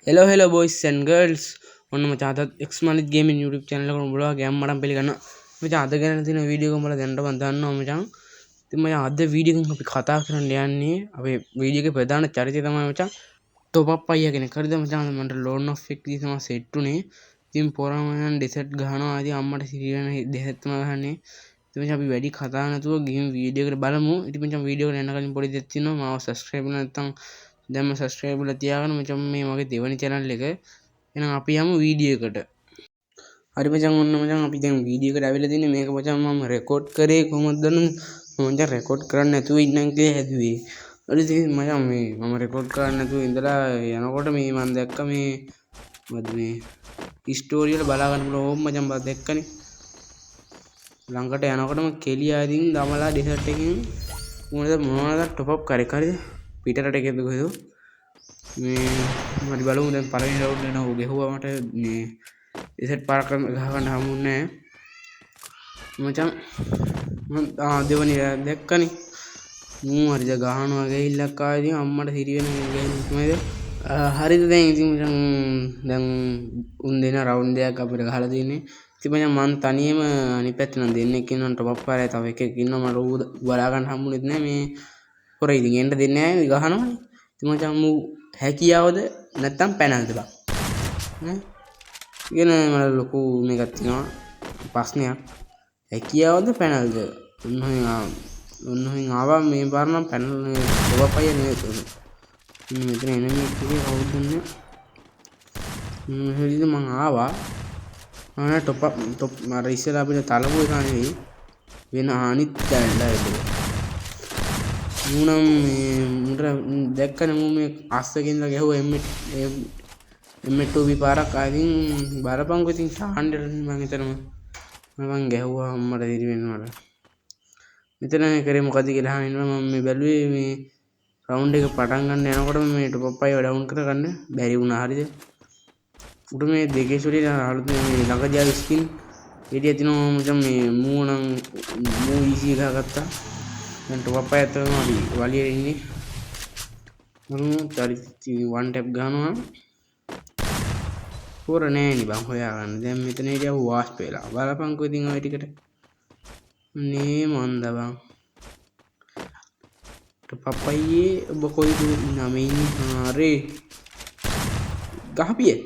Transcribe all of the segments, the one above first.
hello boys and girls ඔන්න මචං අද Xmanith gaming YouTube channel එකට උඹලා ගෑම් මඩම් පිළිගන්න මචං අද ගැන තියෙන වීඩියෝ එක උඹලා දැනට මම දන්නවා මචං ඉතින් මචං අද වීඩියෝ එකෙන් අපි කතා කරන්න යන්නේ අපේ වීඩියෝ එකේ ප්‍රධාන චරිතය තමයි මචං top up අයියා කෙනෙක් හරිද මචං මන්ට loan of එක දී තමයි set උනේ ඉතින් පොරම මචං desert ගහනවා ඉතින් අම්මට සිරියන desert තමයි ගහන්නේ ඉතින් මචං අපි වැඩි කතා නැතුව ගිහින් වීඩියෝ එකට බලමු ඉතින් මචං වීඩියෝ එකට යන්න කලින් පොඩි දෙයක් තියෙනවා මාව subscribe නැත්නම් දැන්ම subscribe කරලා තියාගන්න මචං මේ මගේ දෙවෙනි channel එක එහෙනම් අපි යමු වීඩියෝ එකට හරි මචං ඔන්න මචං අපි දැන් වීඩියෝ එකට ඇවිල්ලා තින්නේ මේක මචං මම රෙකෝඩ් කරේ කොහොමද දන්නවද මම මචං රෙකෝඩ් කරන්න නැතුව ඉන්නම් කියලා හැදුවේ හරි ඉතින් මචං මේ මම රෙකෝඩ් කරන්න නැතුව ඉඳලා යනකොට මේ මම දැක්ක මේ මොකද මේ ස්ටෝරි වල බලා ගන්න පුළුවන් ඕම් මචං බා දැක්කනේ ළඟට යනකොටම කෙලියාදින් දමලා ඩෙසර්ට් එකකින් මොනවද টপ අප් කරේ හරිද පිටරට එකද කොහෙද මේ මරි බලමු දැන් පළවෙනි රවුන්ඩ් එක නෝ ගෙහුවා මට මේ ඩෙසර්ට් පාරක් ගහ ගන්න හම්බුනේ නැහැ මචං මම දෙවනි දැක්කනේ මූ හරිද ගහනවා ගිහිල්ලා කාදී අම්මට සිරි වෙන ගිහින් හරිද දැන් ඉතින් මචං දැන් උන් දෙන රවුන්ඩ් එකක් අපිට ගහලා තියෙන්නේ ඉතින් මචං මං තනියම අනිත් පැත්තේ නම් දෙන්නෙක් ඉන්නවන්ට টপ අප් කරලා තව එකෙක් ඉන්නවා මට ඌ බලා ගන්න හම්බුනේත් නැහැ මේ පොරේ ඉතින් එන්න දෙන්නේ නැහැ ගහනවනේ ඉතින් මචං මූ හැකියාවද නැත්තම් පැනල්ද බං නේ ඉගෙන මට ලොකු මේකක් තියෙනවා ප්‍රශ්නයක් හැකියාවද පැනල්ද ඔන්නෝහින් ආවා මේ පාර නම් පැනල් ඔබපය නෙවෙයි මෙතන එනමි එකේ කවුද දුන්නේ හරිද මං ආවා ආන টপ මර ඉස්සෙල්ලා අපිට තලපු එක නෙවෙයි වෙන අනිත් දැල්ලා ඒක මූනම් මුට දැක්කනේ මූ මේ අස්සකින්ද ගැහුවා M2B පාරක් ආදින් බලපංකෝ ඉතින් සාහන්ඩර මං හිතනම මම ගැහුවා අම්මට දිරි වෙනවා මෙතන කරේ මොකද කියලා අහනවා මම මේ බැලුවේ මේ රවුන්ඩ් එක පටන් ගන්න යනකොට මේ টপ අප් අය ඩවුන් කරගන්න බැරි වුණා හරිද උඩ මේ දෙකේ සුලිය අලුත් මේ ළඟදී ස්කින් එළිය තිනවා මචං මේ මූ නම් මූ ඊසි ගහගත්තා දැන් টপ අප් අය තමයි අපි වලියේ ඉන්නේ මම චරිත 1 ටැප් ගන්නවා පොර නෑනේ බං හොයාගන්න දැන් මෙතන හිටියා වාස්ප් වෙලා බලපංකෝ ඉතින් ඔය ටිකට නේ මන්ද බං টপ අප් අයියේ ඔබ කොයිද නම ඉන්නේ හරි ගහපියේ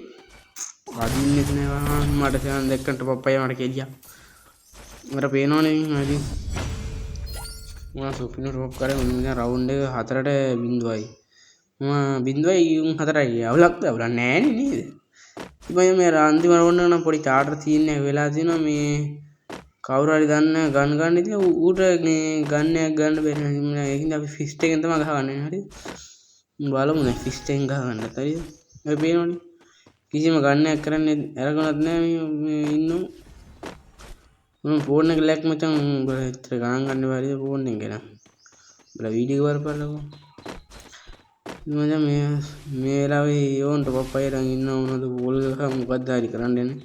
අදින්නේ නැහැ මට දැන් දැක්කන් টপ අප් අයියා මට කෙලියා මට පේනවනේ හරි මම සුපිනු ටොප් කරේ මොන රවුන්ඩ් එක 4ට 0යි මම 0.4යි අවුලක්ද අවුලක් නෑනේ නේද ඉතින් මේ අන්තිම රවුන්ඩ් එක නම් පොඩි චාටර් තියෙන්නේ වෙලා තියෙනවා මේ කවුරු හරි දන්නේ ගන් ගන්න ඉතින් ඌට මේ ගන් එකක් ගන්න බැරි නිසා ඒකින්ද අපි ෆිස්ට් එකෙන් තමයි ගහගන්නේ හරි බලමු නේ ෆිස්ට් එකෙන් ගහගන්න හරිද ඔය පේනවනේ කිසිම ගන් එකක් කරන්නේ අරගෙනත් නෑ මේ ඉන්නෝ මම ෆෝන් එක ලැක් මචං උඹලා හිතට ගණන් ගන්න බැරිද ෆෝන් එක ගැන උඹලා වීඩියෝ කරපළකෝ මචං මේ වෙලාවේ යෝන් টপ අප් අයලා ඉන්නව මොනවද බෝල් ගහ මොකක්ද හරි කරන්න යන්නේ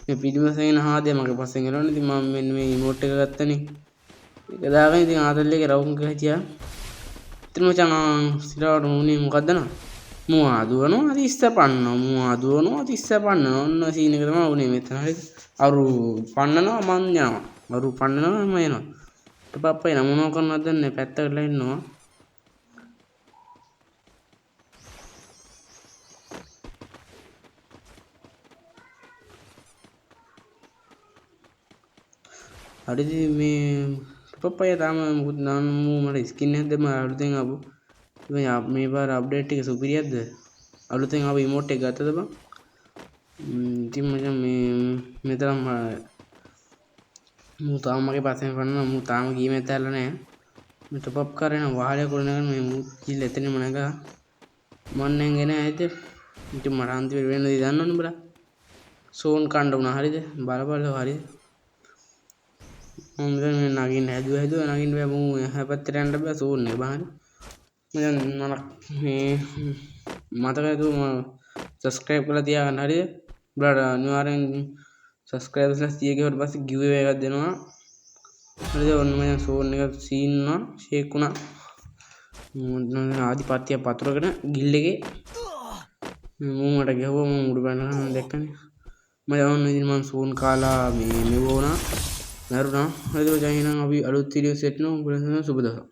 මේ පිටිමසෙන් හාදේ මගේ පස්සෙන් එනවනේ ඉතින් මම මෙන්න මේ ඉමෝට් එක ගත්තනේ ඒක දාගෙන ඉතින් ආදල් එකේ රවුම් ගහතියා ඉතින් මචං සිරාවට මොනේ මොකද්ද නා මූ ආදුවනවා 35 ඔන්න සීන් එක තමයි උනේ මෙතන හරිද අරු පන්නනවා මං යනවා අරු පන්නනවා මම එනවා টপ අප් අය මොනව කරනවද දන්නේ පැත්තකට ඉන්නවා හරිද මේ টপ අප් අය තාම මොකද දාන්න මූ මට ස්කින් එකක් දෙන්න අලුතෙන් ආපු මේ පාර අප්ඩේට් එක සුපිරියක්ද අලුතෙන් ආපු ඉමෝට් එක ගත්තද බං ඉතින් මචං මේ මෙතන මූ තාම මගේ පස්සෙන් පන්නනවා මූ තාම ගේම් එක ඇතල්ලා නැහැ මේ টপ අප් කරගෙන වාහලේ කරනගෙන මේ මූ කිල්ල එතනම නැගා මන් නැංගේ නැහැ හිතේ ඉතින් මට අන්තිමට වෙන්න දී දන්නවනේ බලා සෝන් කණ්ඩ වුණා හරිද බලපල්ල හරිද මම දැන් මේ නගින්න හැදුවා නගින්න බෑ මූ හැපැත්තට යන්න බෑ සෝන් එක බහන මම මේ මතකද මම subscribe කරලා තියාගන්න හරිද බ්ලඩ් අනිවාර්යෙන් subscribers 30 කට පස්සේ giveaway එකක් දෙනවා හරිද ඔන්න මම සෝන් එක සීන්නවා ෂේක් වුණා ආදිපත්‍ය පතුරගෙන ගිල් එකේ මූ මට ගැහුවා මම උඩ පැනලා දැක්කනේ මම යවන්න ඉතින් මම සූන් කාලා මේ මෙව වුණා මැරුණා. ඒක එහෙනම් අපි අලුත් වීඩියෝ සෙට් වෙනවා. උඹලට සුබ දවසක්.